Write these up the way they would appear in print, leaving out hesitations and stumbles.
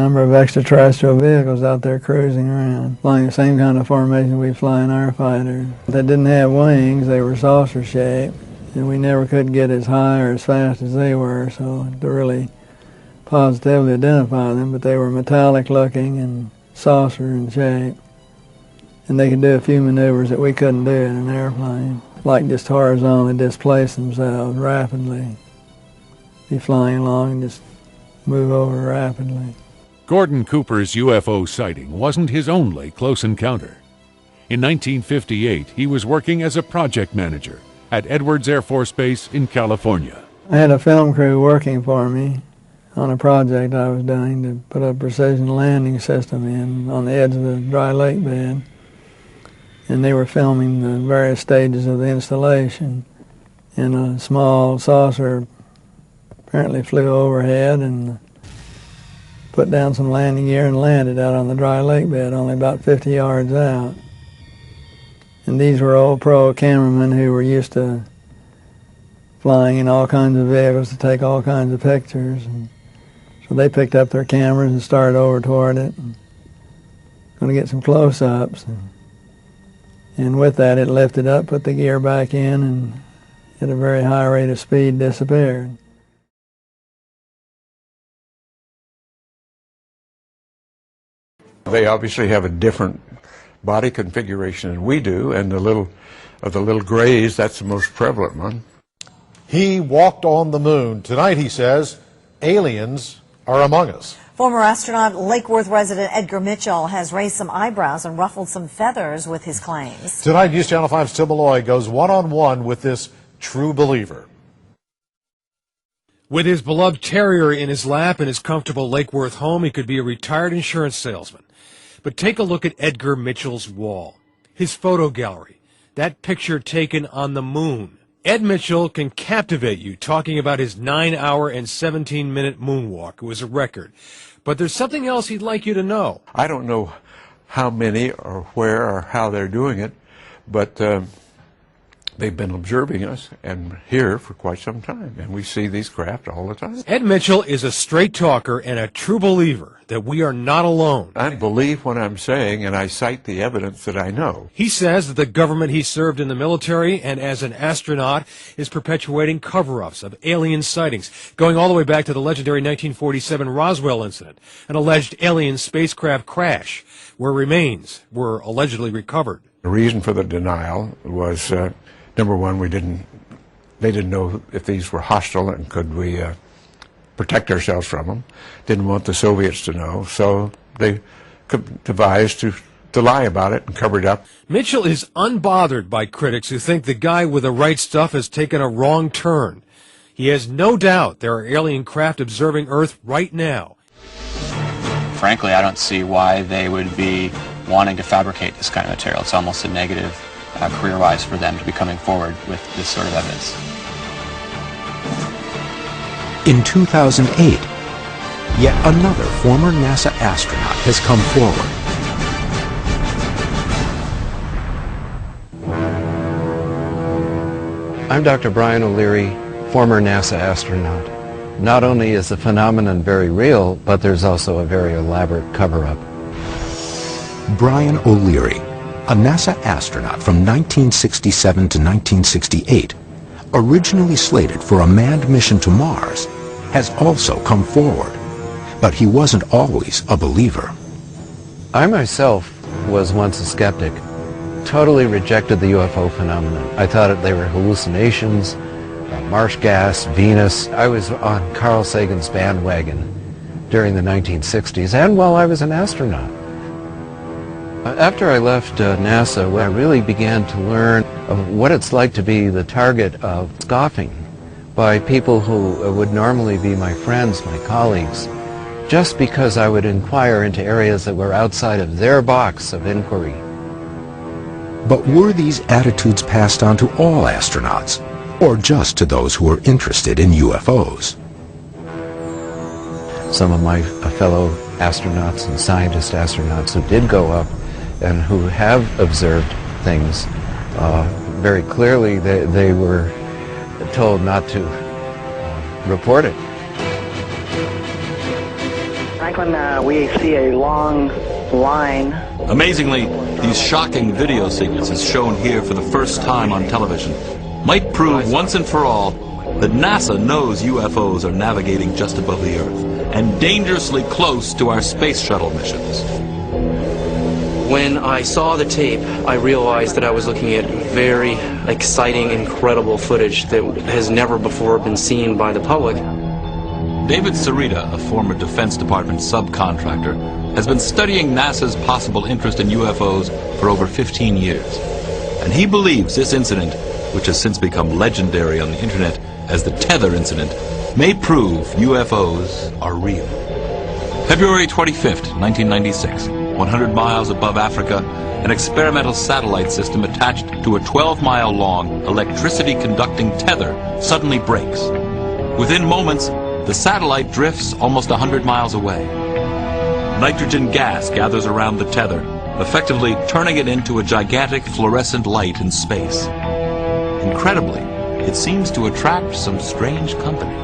number of extraterrestrial vehicles out there cruising around, flying the same kind of formation we fly in our fighters. They didn't have wings, they were saucer-shaped, and we never could get as high or as fast as they were, so to really positively identify them, but they were metallic-looking and saucer in shape. And they could do a few maneuvers that we couldn't do in an airplane, like just horizontally displace themselves rapidly, be flying along and just move over rapidly. Gordon Cooper's UFO sighting wasn't his only close encounter. In 1958, he was working as a project manager at Edwards Air Force Base in California. I had a film crew working for me on a project I was doing to put a precision landing system in on the edge of the dry lake bed. And they were filming the various stages of the installation. And a small saucer apparently flew overhead and put down some landing gear and landed out on the dry lake bed, only about 50 yards out. And these were old pro cameramen who were used to flying in all kinds of vehicles to take all kinds of pictures. And so they picked up their cameras and started over toward it, and going to get some close-ups. And with that, it lifted up, put the gear back in, and at a very high rate of speed disappeared. They obviously have a different body configuration than we do, and the little grays, that's the most prevalent one. He walked on the moon. Tonight, he says, aliens are among us. Former astronaut Lake Worth resident Edgar Mitchell has raised some eyebrows and ruffled some feathers with his claims. Tonight, News Channel 5's Tim Malloy goes one-on-one with this true believer. With his beloved terrier in his lap in his comfortable Lake Worth home, he could be a retired insurance salesman. But take a look at Edgar Mitchell's wall, his photo gallery, that picture taken on the moon. Ed Mitchell can captivate you talking about his 9-hour and 17-minute moonwalk. It was a record. But there's something else he'd like you to know. I don't know how many or where or how they're doing it, but they've been observing us and here for quite some time, and we see these craft all the time. Ed Mitchell is a straight talker and a true believer that we are not alone. I believe what I'm saying, and I cite the evidence that I know. He says that the government he served in the military and as an astronaut is perpetuating cover-ups of alien sightings, going all the way back to the legendary 1947 Roswell incident, an alleged alien spacecraft crash where remains were allegedly recovered. The reason for the denial was, number one, they didn't know if these were hostile and could we protect ourselves from them. Didn't want the Soviets to know, so they devised to lie about it and cover it up. Mitchell is unbothered by critics who think the guy with the right stuff has taken a wrong turn. He has no doubt there are alien craft observing Earth right now. Frankly, I don't see why they would be wanting to fabricate this kind of material. It's almost a negative career-wise for them to be coming forward with this sort of evidence. In 2008, yet another former NASA astronaut has come forward. I'm Dr. Brian O'Leary, former NASA astronaut. Not only is the phenomenon very real, but there's also a very elaborate cover-up. Brian O'Leary, a NASA astronaut from 1967 to 1968, originally slated for a manned mission to Mars, has also come forward. But he wasn't always a believer. I myself was once a skeptic. Totally rejected the UFO phenomenon. I thought they were hallucinations, marsh gas, Venus. I was on Carl Sagan's bandwagon during the 1960s and while I was an astronaut. After I left NASA, I really began to learn of what it's like to be the target of scoffing by people who would normally be my friends, my colleagues, just because I would inquire into areas that were outside of their box of inquiry. But were these attitudes passed on to all astronauts, or just to those who were interested in UFOs? Some of my fellow astronauts and scientist astronauts who did go up and who have observed things, very clearly they were told not to report it. I when we see a long line. Amazingly, these shocking video sequences shown here for the first time on television might prove once and for all that NASA knows UFOs are navigating just above the Earth and dangerously close to our space shuttle missions. When I saw the tape, I realized that I was looking at very exciting, incredible footage that has never before been seen by the public. David Sarita, a former Defense Department subcontractor, has been studying NASA's possible interest in UFOs for over 15 years. And he believes this incident, which has since become legendary on the internet as the Tether incident, may prove UFOs are real. February 25th, 1996, 100 miles above Africa, an experimental satellite system attached to a 12-mile-long electricity-conducting tether suddenly breaks. Within moments, the satellite drifts almost 100 miles away. Nitrogen gas gathers around the tether, effectively turning it into a gigantic fluorescent light in space. Incredibly, it seems to attract some strange company.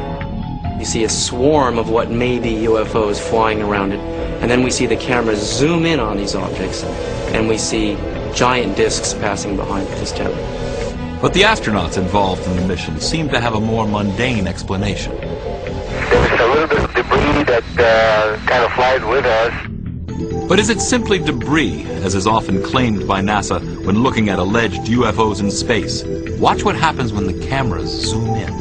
You see a swarm of what may be UFOs flying around it, and then we see the cameras zoom in on these objects, and we see giant discs passing behind this tether. But the astronauts involved in the mission seem to have a more mundane explanation. There's a little bit of debris that kind of flies with us. But is it simply debris, as is often claimed by NASA when looking at alleged UFOs in space? Watch what happens when the cameras zoom in.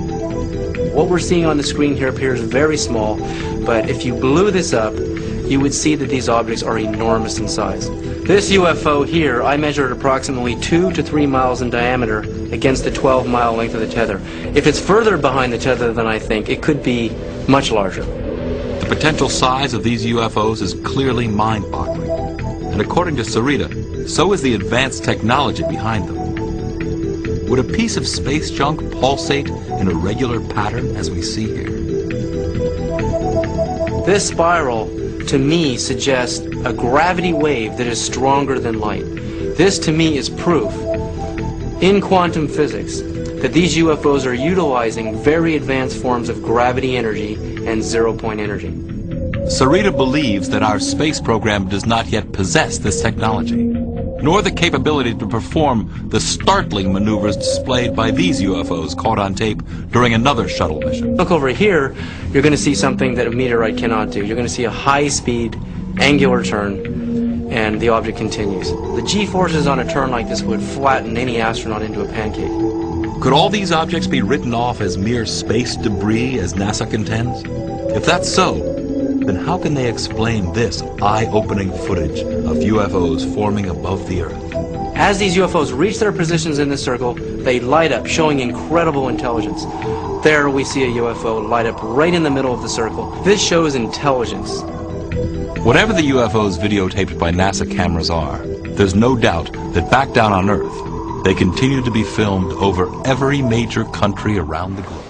What we're seeing on the screen here appears very small, but if you blew this up, you would see that these objects are enormous in size. This UFO here, I measured approximately 2 to 3 miles in diameter against the 12-mile length of the tether. If it's further behind the tether than I think, it could be much larger. The potential size of these UFOs is clearly mind-boggling. And according to Sarita, so is the advanced technology behind them. Would a piece of space junk pulsate in a regular pattern as we see here? This spiral, to me, suggests a gravity wave that is stronger than light. This, to me, is proof in quantum physics that these UFOs are utilizing very advanced forms of gravity energy and zero-point energy. Sarita believes that our space program does not yet possess this technology, nor the capability to perform the startling maneuvers displayed by these UFOs caught on tape during another shuttle mission. Look over here, you're going to see something that a meteorite cannot do. You're going to see a high-speed, angular turn, and the object continues. The G-forces on a turn like this would flatten any astronaut into a pancake. Could all these objects be written off as mere space debris, as NASA contends? If that's so, then how can they explain this eye-opening footage of UFOs forming above the Earth? As these UFOs reach their positions in the circle, they light up, showing incredible intelligence. There we see a UFO light up right in the middle of the circle. This shows intelligence. Whatever the UFOs videotaped by NASA cameras are, there's no doubt that back down on Earth, they continue to be filmed over every major country around the globe.